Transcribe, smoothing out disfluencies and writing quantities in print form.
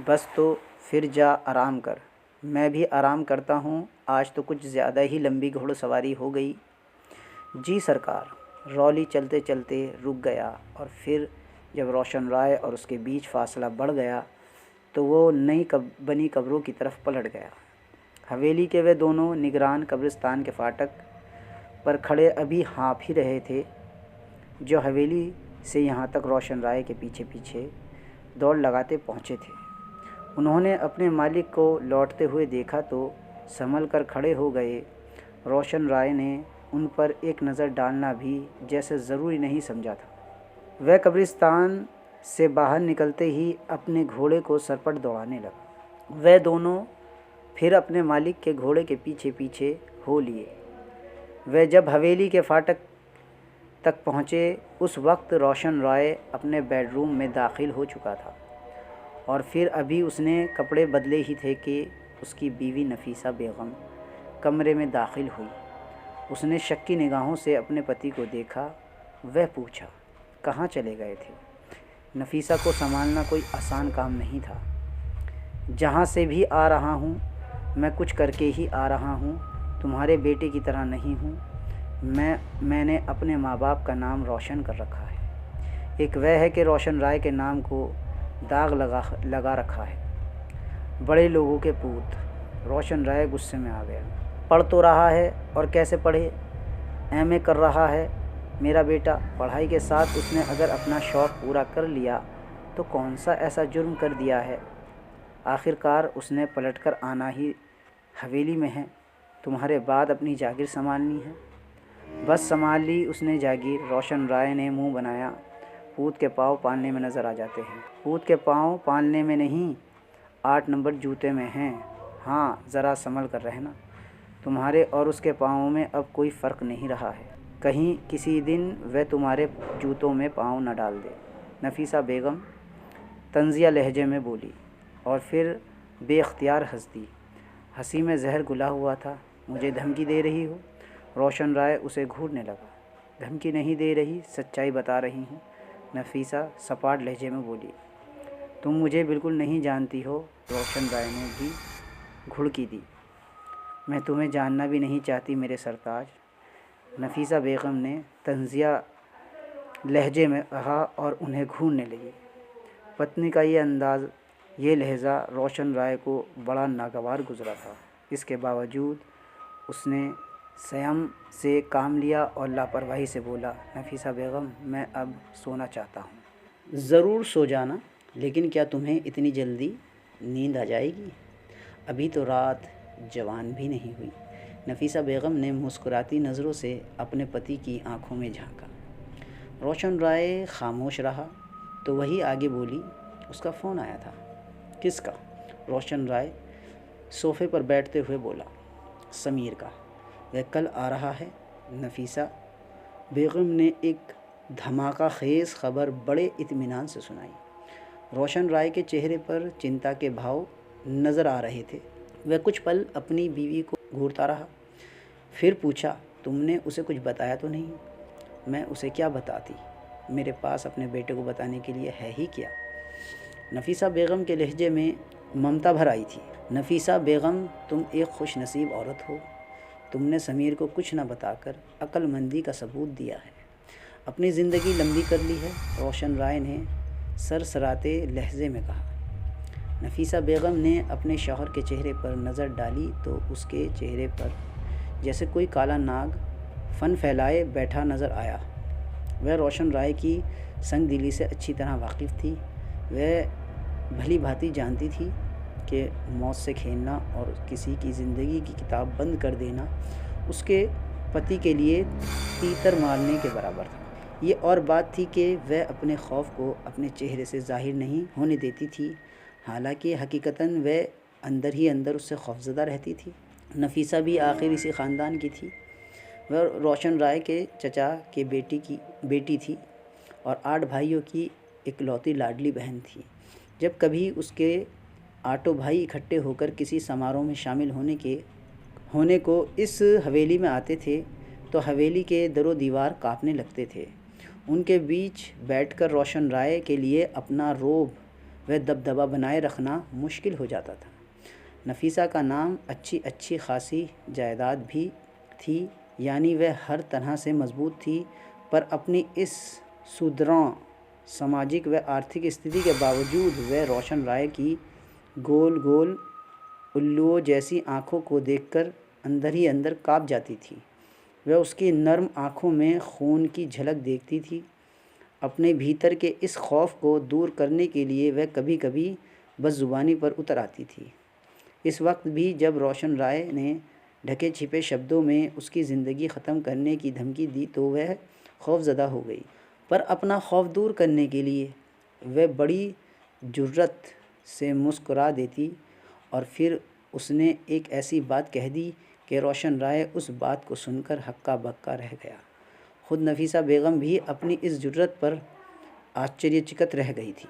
بس تو پھر جا آرام کر۔ میں بھی آرام کرتا ہوں، آج تو کچھ زیادہ ہی لمبی گھوڑ سواری ہو گئی۔ جی سرکار۔ رولی چلتے چلتے رک گیا اور پھر جب روشن رائے اور اس کے بیچ فاصلہ بڑھ گیا تو وہ نئی بنی قبروں کی طرف پلٹ گیا۔ حویلی کے وہ دونوں نگران قبرستان کے فاٹک پر کھڑے ابھی ہانپ ہی رہے تھے جو حویلی سے یہاں تک روشن رائے کے پیچھے پیچھے دوڑ لگاتے پہنچے تھے۔ انہوں نے اپنے مالک کو لوٹتے ہوئے دیکھا تو سنبھل کر کھڑے ہو گئے۔ روشن رائے نے ان پر ایک نظر ڈالنا بھی جیسے ضروری نہیں سمجھا تھا۔ وہ قبرستان سے باہر نکلتے ہی اپنے گھوڑے کو سرپٹ دوڑانے لگا۔ وہ دونوں پھر اپنے مالک کے گھوڑے کے پیچھے پیچھے ہو لیے۔ وہ جب حویلی کے فاٹک تک پہنچے اس وقت روشن رائے اپنے بیڈ روم میں داخل ہو چکا تھا، اور پھر ابھی اس نے کپڑے بدلے ہی تھے کہ اس کی بیوی نفیسہ بیگم کمرے میں داخل ہوئی۔ اس نے شکی نگاہوں سے اپنے پتی کو دیکھا۔ وہ پوچھا، کہاں چلے گئے تھے؟ نفیسہ کو سنبھالنا کوئی آسان کام نہیں تھا۔ جہاں سے بھی آ رہا ہوں میں کچھ کر کے ہی آ رہا ہوں، تمہارے بیٹے کی طرح نہیں ہوں۔ میں نے اپنے ماں باپ کا نام روشن کر رکھا ہے۔ ایک وہ ہے کہ روشن رائے کے نام کو داغ لگا رکھا ہے۔ بڑے لوگوں کے پوت۔ روشن رائے غصے میں آ گیا۔ پڑھ تو رہا ہے، اور کیسے پڑھے؟ ایم اے کر رہا ہے میرا بیٹا۔ پڑھائی کے ساتھ اس نے اگر اپنا شوق پورا کر لیا تو کون سا ایسا جرم کر دیا ہے؟ آخر کار اس نے پلٹ کر آنا ہی حویلی میں ہے۔ تمہارے بعد اپنی جاگیر سنبھالنی ہے۔ بس سنبھال لی اس نے جاگیر۔ روشن رائے نے منہ بنایا۔ پوت کے پاؤں پالنے میں نظر آ جاتے ہیں۔ پوت کے پاؤں پالنے میں نہیں، 8 نمبر جوتے میں ہیں۔ ہاں، ذرا سنبھل کر رہنا۔ تمہارے اور اس کے پاؤں میں اب کوئی فرق نہیں رہا ہے۔ کہیں کسی دن وہ تمہارے جوتوں میں پاؤں نہ ڈال دے۔ نفیسہ بیگم طنزیہ لہجے میں بولی، اور پھر بے اختیار ہنس دی۔ ہنسی میں زہر گھلا ہوا تھا۔ مجھے دھمکی دے رہی ہو؟ روشن رائے اسے گھورنے لگا۔ دھمکی نہیں دے رہی، سچائی بتا رہی ہوں، نفیسہ سپاٹ لہجے میں بولی۔ تم مجھے بالکل نہیں جانتی ہو، روشن رائے نے بھی گھڑکی دی۔ میں تمہیں جاننا بھی نہیں چاہتی میرے سرتاج، نفیسہ بیگم نے طنزیہ لہجے میں کہا اور انہیں گھورنے لگی۔ پتنی کا یہ انداز، یہ لہجہ روشن رائے کو بڑا ناگوار گزرا تھا۔ اس کے باوجود اس نے سنیم سے کام لیا اور لاپرواہی سے بولا، نفیسہ بیگم میں اب سونا چاہتا ہوں۔ ضرور سو جانا، لیکن کیا تمہیں اتنی جلدی نیند آ جائے گی؟ ابھی تو رات جوان بھی نہیں ہوئی۔ نفیسہ بیگم نے مسکراتی نظروں سے اپنے پتی کی آنکھوں میں جھانکا۔ روشن رائے خاموش رہا تو وہی آگے بولی، اس کا فون آیا تھا۔ کس کا؟ روشن رائے صوفے پر بیٹھتے ہوئے بولا، سمیر کا۔ وہ کل آ رہا ہے؟ نفیسہ بیگم نے ایک دھماکہ خیز خبر بڑے اطمینان سے سنائی۔ روشن رائے کے چہرے پر چنتا کے بھاؤ نظر آ رہے تھے۔ وہ کچھ پل اپنی بیوی کو گھورتا رہا، پھر پوچھا، تم نے اسے کچھ بتایا تو نہیں؟ میں اسے کیا بتاتی؟ میرے پاس اپنے بیٹے کو بتانے کے لیے ہے ہی کیا؟ نفیسہ بیگم کے لہجے میں ممتا بھر آئی تھی۔ نفیسہ بیگم، تم ایک خوش نصیب عورت ہو۔ تم نے سمیر کو کچھ نہ بتا کر عقل مندی کا ثبوت دیا ہے، اپنی زندگی لمبی کر لی ہے، روشن رائے نے سرسراتے لہجے میں کہا۔ نفیسہ بیگم نے اپنے شوہر کے چہرے پر نظر ڈالی تو اس کے چہرے پر جیسے کوئی کالا ناگ فن پھیلائے بیٹھا نظر آیا۔ وہ روشن رائے کی سنگ دلی سے اچھی طرح واقف تھی۔ وہ بھلی بھانتی جانتی تھی کہ موت سے کھیلنا اور کسی کی زندگی کی کتاب بند کر دینا اس کے پتی کے لیے تیتر مارنے کے برابر تھا۔ یہ اور بات تھی کہ وہ اپنے خوف کو اپنے چہرے سے ظاہر نہیں ہونے دیتی تھی، حالانکہ حقیقتاً وہ اندر ہی اندر اس سے خوفزدہ رہتی تھی۔ نفیسہ بھی آخر اسی خاندان کی تھی۔ وہ روشن رائے کے چچا کے بیٹی تھی اور 8 بھائیوں کی اکلوتی لاڈلی بہن تھی۔ جب کبھی اس کے 8 بھائی اکٹھے ہو کر کسی سماروہ میں شامل ہونے کو اس حویلی میں آتے تھے تو حویلی کے در و دیوار کانپنے لگتے تھے۔ ان کے بیچ بیٹھ کر روشن رائے کے لیے اپنا روب وہ دبدبا بنائے رکھنا مشکل ہو جاتا تھا۔ نفیسہ کا نام اچھی خاصی جائیداد بھی تھی، یعنی وہ ہر طرح سے مضبوط تھی، پر اپنی اس سدھراں سماجک و آرتھک استھتی کے باوجود وہ روشن رائے کی گول گول الوؤں جیسی آنکھوں کو دیکھ کر اندر ہی اندر کانپ جاتی تھی۔ وہ اس کی نرم آنکھوں میں خون کی جھلک دیکھتی تھی۔ اپنے بھیتر کے اس خوف کو دور کرنے کے لیے وہ کبھی کبھی بس زبانی پر اتر آتی تھی۔ اس وقت بھی جب روشن رائے نے ڈھکے چھپے شبدوں میں اس کی زندگی ختم کرنے کی دھمکی دی تو وہ خوف زدہ ہو گئی، پر اپنا خوف دور کرنے کے لیے وہ بڑی جرأت سے مسکرا دیتی، اور پھر اس نے ایک ایسی بات کہہ دی کہ روشن رائے اس بات کو سن کر ہکا بکا رہ گیا۔ خود نفیسہ بیگم بھی اپنی اس جرأت پر آشچریہ چکت رہ گئی تھی۔